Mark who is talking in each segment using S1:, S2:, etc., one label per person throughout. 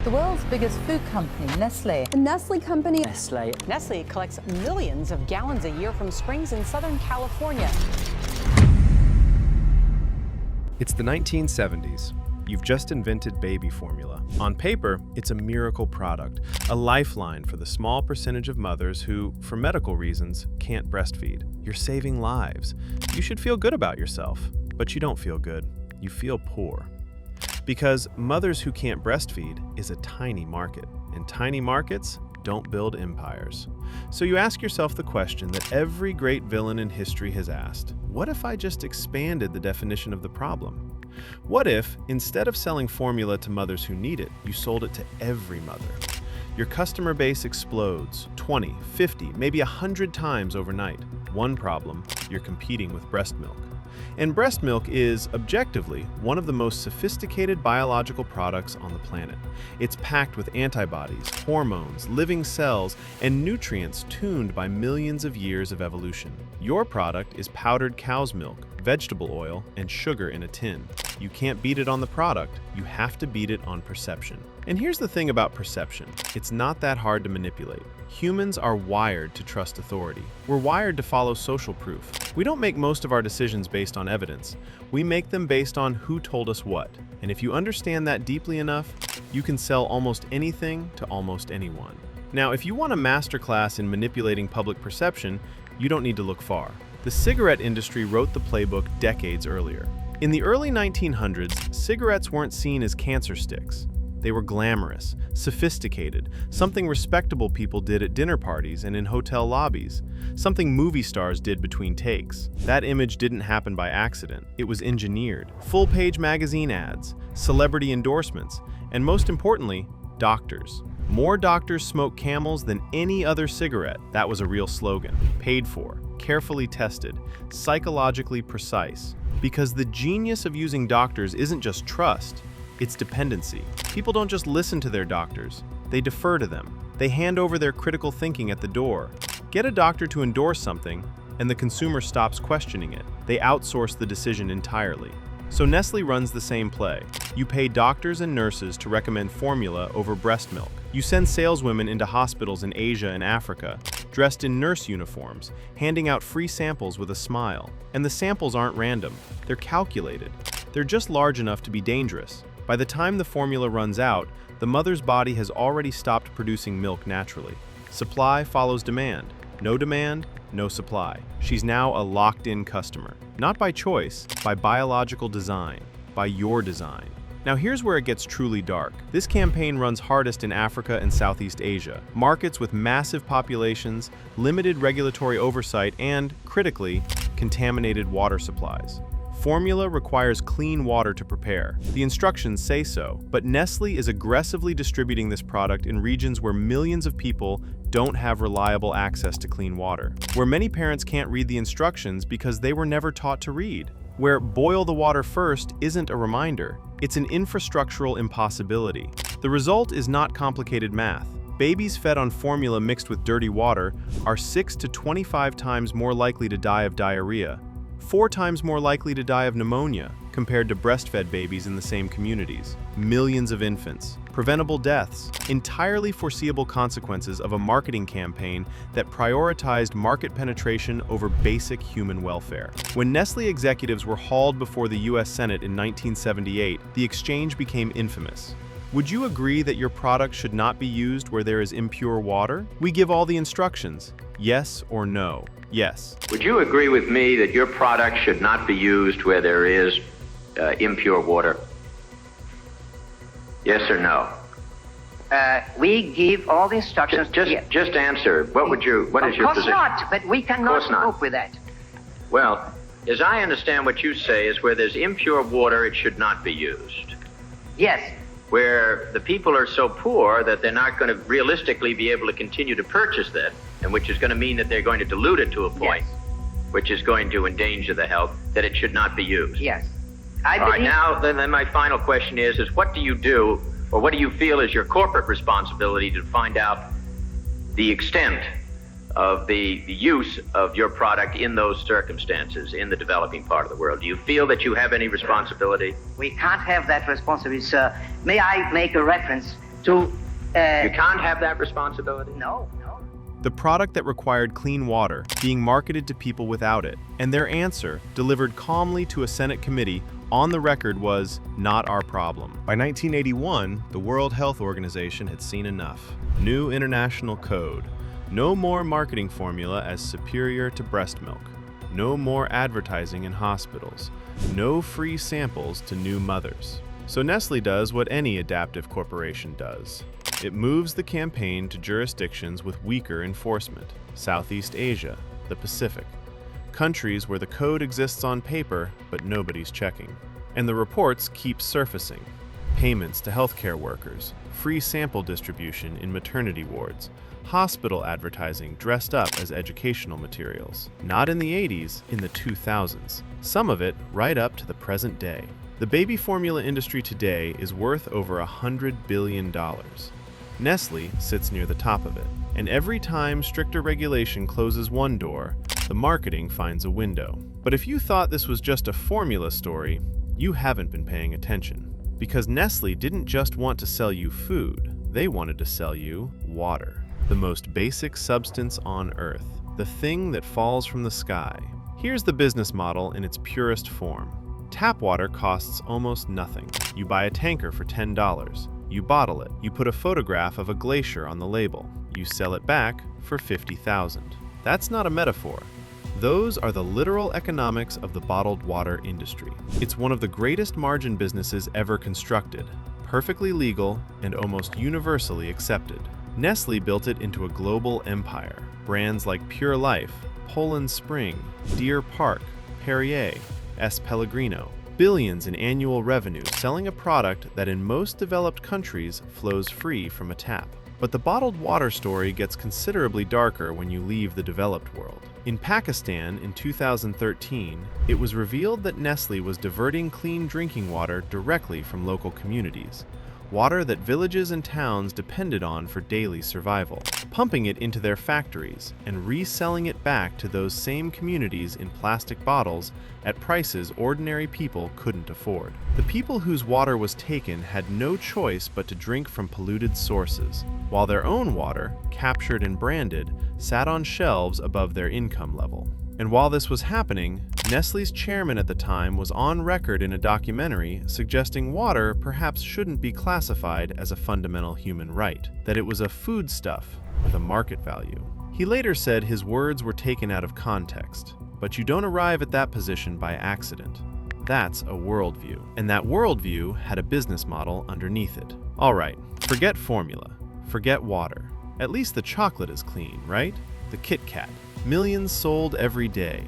S1: The world's biggest food company, Nestlé.
S2: The Nestlé company.
S3: Nestlé.
S4: Nestlé collects millions of gallons a year from springs in Southern California.
S5: It's the 1970s. You've just invented baby formula. On paper, it's a miracle product, a lifeline for the small percentage of mothers who, for medical reasons, can't breastfeed. You're saving lives. You should feel good about yourself, but you don't feel good. You feel poor. Because mothers who can't breastfeed is a tiny market, and tiny markets don't build empires. So you ask yourself the question that every great villain in history has asked: what if I just expanded the definition of the problem? What if, instead of selling formula to mothers who need it, you sold it to every mother? Your customer base explodes 20, 50, maybe 100 times overnight. One problem: you're competing with breast milk. And breast milk is, objectively, one of the most sophisticated biological products on the planet. It's packed with antibodies, hormones, living cells, and nutrients tuned by millions of years of evolution. Your product is powdered cow's milk, vegetable oil, and sugar in a tin. You can't beat it on the product, you have to beat it on perception. And here's the thing about perception: it's not that hard to manipulate. Humans are wired to trust authority. We're wired to follow social proof. We don't make most of our decisions based on evidence. We make them based on who told us what. And if you understand that deeply enough, you can sell almost anything to almost anyone. Now, if you want a masterclass in manipulating public perception, you don't need to look far. The cigarette industry wrote the playbook decades earlier. In the early 1900s, cigarettes weren't seen as cancer sticks. They were glamorous, sophisticated, something respectable people did at dinner parties and in hotel lobbies, something movie stars did between takes. That image didn't happen by accident. It was engineered. Full-page magazine ads, celebrity endorsements, and most importantly, doctors. More doctors smoke Camels than any other cigarette. That was a real slogan. Paid for, carefully tested, psychologically precise. Because the genius of using doctors isn't just trust, it's dependency. People don't just listen to their doctors, they defer to them. They hand over their critical thinking at the door. Get a doctor to endorse something, and the consumer stops questioning it. They outsource the decision entirely. So Nestlé runs the same play. You pay doctors and nurses to recommend formula over breast milk. You send saleswomen into hospitals in Asia and Africa, dressed in nurse uniforms, handing out free samples with a smile. And the samples aren't random. They're calculated. They're just large enough to be dangerous. By the time the formula runs out, the mother's body has already stopped producing milk naturally. Supply follows demand. No supply. She's now a locked-in customer. Not by choice, by biological design, by your design. Now here's where it gets truly dark. This campaign runs hardest in Africa and Southeast Asia, markets with massive populations, limited regulatory oversight, and, critically, contaminated water supplies. Formula requires clean water to prepare. The instructions say so, but Nestlé is aggressively distributing this product in regions where millions of people don't have reliable access to clean water, where many parents can't read the instructions because they were never taught to read, where boil the water first isn't a reminder, it's an infrastructural impossibility. The result is not complicated math. Babies fed on formula mixed with dirty water are 6 to 25 times more likely to die of diarrhea, 4 times more likely to die of pneumonia compared to breastfed babies in the same communities. Millions of infants, preventable deaths, entirely foreseeable consequences of a marketing campaign that prioritized market penetration over basic human welfare. When Nestlé executives were hauled before the US Senate in 1978, the exchange became infamous. Would you agree that your product should not be used where there is impure water? We give all the instructions. Yes or no? Yes.
S6: Would you agree with me that your product should not be used where there is impure water? Yes or no?
S7: We give all the instructions.
S6: Just answer. What is your position?
S7: Of course not, but we cannot cope with that.
S6: Well, as I understand what you say is where there's impure water, it should not be used.
S7: Yes.
S6: Where the people are so poor that they're not going to realistically be able to continue to purchase that, and which is going to mean that they're going to dilute it to a point, which is going to endanger the health, that it should not be used.
S7: Yes.
S6: All right, now then my final question is what do you do, or what do you feel is your corporate responsibility to find out the extent of the use of your product in those circumstances in the developing part of the world? Do you feel that you have any responsibility?
S7: We can't have that responsibility, sir. May I make a reference to.
S6: You can't have that responsibility?
S7: No.
S5: The product that required clean water being marketed to people without it, and their answer, delivered calmly to a Senate committee on the record, was not our problem. By 1981, the World Health Organization had seen enough. New international code. No more marketing formula as superior to breast milk. No more advertising in hospitals. No free samples to new mothers. So Nestlé does what any adaptive corporation does. It moves the campaign to jurisdictions with weaker enforcement: Southeast Asia, the Pacific, countries where the code exists on paper but nobody's checking. And the reports keep surfacing. Payments to healthcare workers, free sample distribution in maternity wards, hospital advertising dressed up as educational materials. Not in the 80s, in the 2000s. Some of it right up to the present day. The baby formula industry today is worth over $100 billion. Nestlé sits near the top of it, and every time stricter regulation closes one door, the marketing finds a window. But if you thought this was just a formula story, you haven't been paying attention. Because Nestlé didn't just want to sell you food, they wanted to sell you water. The most basic substance on Earth, the thing that falls from the sky. Here's the business model in its purest form. Tap water costs almost nothing. You buy a tanker for $10. You bottle it. You put a photograph of a glacier on the label. You sell it back for $50,000. That's not a metaphor. Those are the literal economics of the bottled water industry. It's one of the greatest margin businesses ever constructed, perfectly legal and almost universally accepted. Nestlé built it into a global empire. Brands like Pure Life, Poland Spring, Deer Park, Perrier, S. Pellegrino. Billions in annual revenue selling a product that in most developed countries flows free from a tap. But the bottled water story gets considerably darker when you leave the developed world. In Pakistan in 2013, it was revealed that Nestlé was diverting clean drinking water directly from local communities. Water that villages and towns depended on for daily survival, pumping it into their factories and reselling it back to those same communities in plastic bottles at prices ordinary people couldn't afford. The people whose water was taken had no choice but to drink from polluted sources, while their own water, captured and branded, sat on shelves above their income level. And while this was happening, Nestlé's chairman at the time was on record in a documentary suggesting water perhaps shouldn't be classified as a fundamental human right, that it was a foodstuff with a market value. He later said his words were taken out of context, but you don't arrive at that position by accident. That's a worldview, and that worldview had a business model underneath it. All right, forget formula, forget water. At least the chocolate is clean, right? The Kit Kat. Millions sold every day,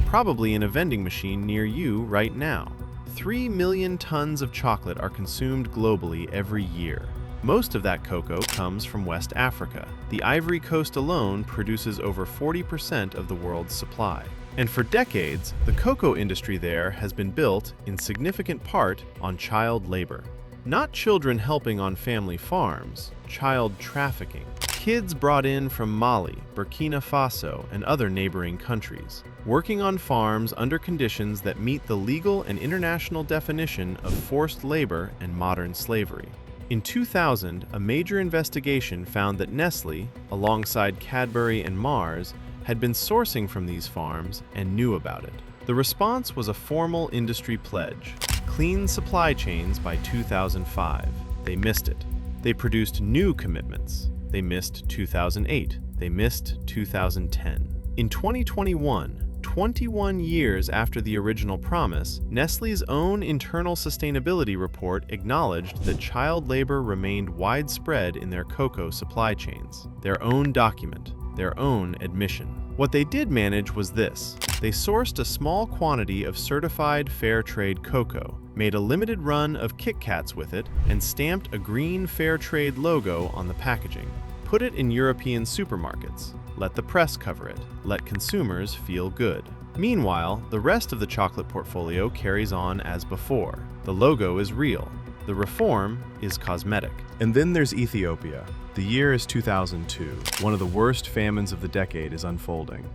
S5: probably in a vending machine near you right now. 3 million tons of chocolate are consumed globally every year. Most of that cocoa comes from West Africa. The Ivory Coast alone produces over 40% of the world's supply. And for decades, the cocoa industry there has been built, in significant part, on child labor. Not children helping on family farms, child trafficking. Kids brought in from Mali, Burkina Faso, and other neighboring countries, working on farms under conditions that meet the legal and international definition of forced labor and modern slavery. In 2000, a major investigation found that Nestlé, alongside Cadbury and Mars, had been sourcing from these farms and knew about it. The response was a formal industry pledge: clean supply chains by 2005. They missed it. They produced new commitments. They missed 2008. They missed 2010. In 2021, 21 years after the original promise, Nestlé's own internal sustainability report acknowledged that child labor remained widespread in their cocoa supply chains. Their own document, their own admission. What they did manage was this. They sourced a small quantity of certified fair trade cocoa, made a limited run of Kit Kats with it, and stamped a green fair trade logo on the packaging. Put it in European supermarkets. Let the press cover it. Let consumers feel good. Meanwhile, the rest of the chocolate portfolio carries on as before. The logo is real. The reform is cosmetic. And then there's Ethiopia. The year is 2002. One of the worst famines of the decade is unfolding.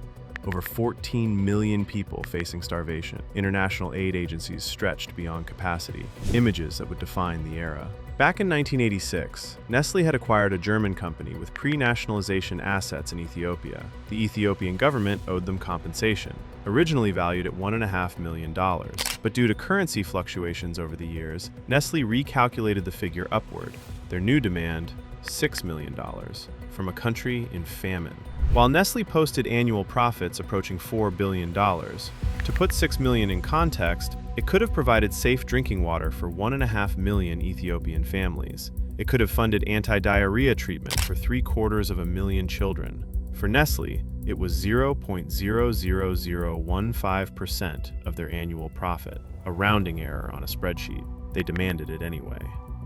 S5: Over 14 million people facing starvation. International aid agencies stretched beyond capacity. Images that would define the era. Back in 1986, Nestlé had acquired a German company with pre-nationalization assets in Ethiopia. The Ethiopian government owed them compensation, originally valued at $1.5 million. But due to currency fluctuations over the years, Nestlé recalculated the figure upward. Their new demand, $6 million, from a country in famine. While Nestlé posted annual profits approaching $4 billion, to put $6 million in context, it could have provided safe drinking water for 1.5 million Ethiopian families. It could have funded anti-diarrhea treatment for 750,000 children. For Nestlé, it was 0.00015% of their annual profit, a rounding error on a spreadsheet. They demanded it anyway.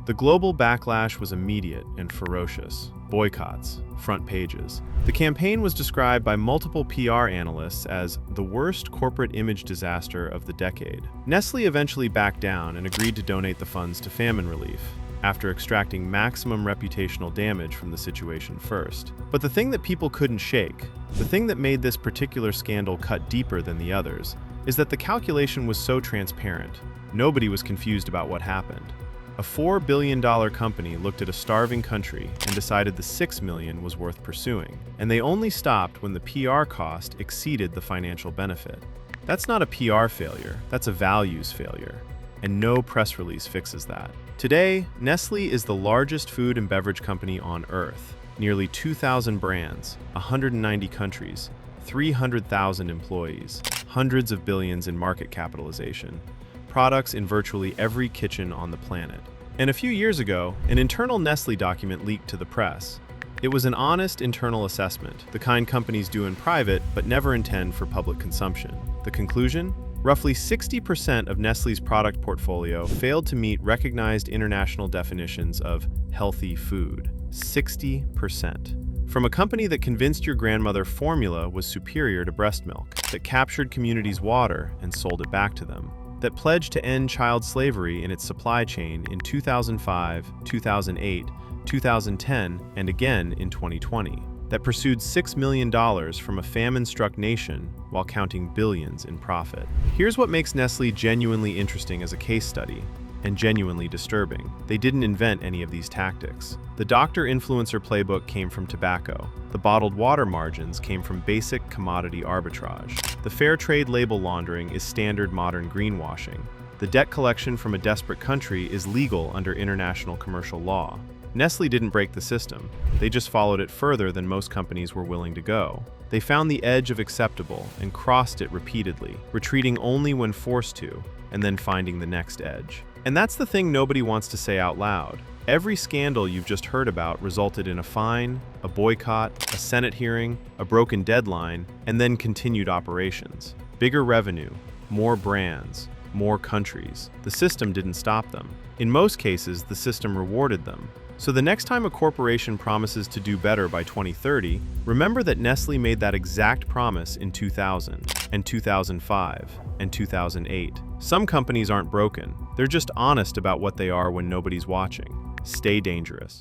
S5: The global backlash was immediate and ferocious. Boycotts, front pages. The campaign was described by multiple PR analysts as the worst corporate image disaster of the decade. Nestlé eventually backed down and agreed to donate the funds to famine relief, after extracting maximum reputational damage from the situation first. But the thing that people couldn't shake, the thing that made this particular scandal cut deeper than the others, is that the calculation was so transparent. Nobody was confused about what happened. A $4 billion company looked at a starving country and decided the $6 million was worth pursuing, and they only stopped when the PR cost exceeded the financial benefit. That's not a PR failure, that's a values failure, and no press release fixes that. Today, Nestlé is the largest food and beverage company on Earth. Nearly 2,000 brands, 190 countries, 300,000 employees, hundreds of billions in market capitalization, products in virtually every kitchen on the planet. And a few years ago, an internal Nestlé document leaked to the press. It was an honest internal assessment, the kind companies do in private but never intend for public consumption. The conclusion? Roughly 60% of Nestlé's product portfolio failed to meet recognized international definitions of healthy food. 60%. From a company that convinced your grandmother formula was superior to breast milk, that captured communities' water and sold it back to them, that pledged to end child slavery in its supply chain in 2005, 2008, 2010, and again in 2020, that pursued $6 million from a famine-struck nation while counting billions in profit. Here's what makes Nestlé genuinely interesting as a case study, and genuinely disturbing. They didn't invent any of these tactics. The doctor-influencer playbook came from tobacco. The bottled water margins came from basic commodity arbitrage. The fair trade label laundering is standard modern greenwashing. The debt collection from a desperate country is legal under international commercial law. Nestlé didn't break the system. They just followed it further than most companies were willing to go. They found the edge of acceptable and crossed it repeatedly, retreating only when forced to, and then finding the next edge. And that's the thing nobody wants to say out loud. Every scandal you've just heard about resulted in a fine, a boycott, a Senate hearing, a broken deadline, and then continued operations. Bigger revenue, more brands, more countries. The system didn't stop them. In most cases, the system rewarded them. So the next time a corporation promises to do better by 2030, remember that Nestlé made that exact promise in 2000, and 2005, and 2008. Some companies aren't broken. They're just honest about what they are when nobody's watching. Stay dangerous.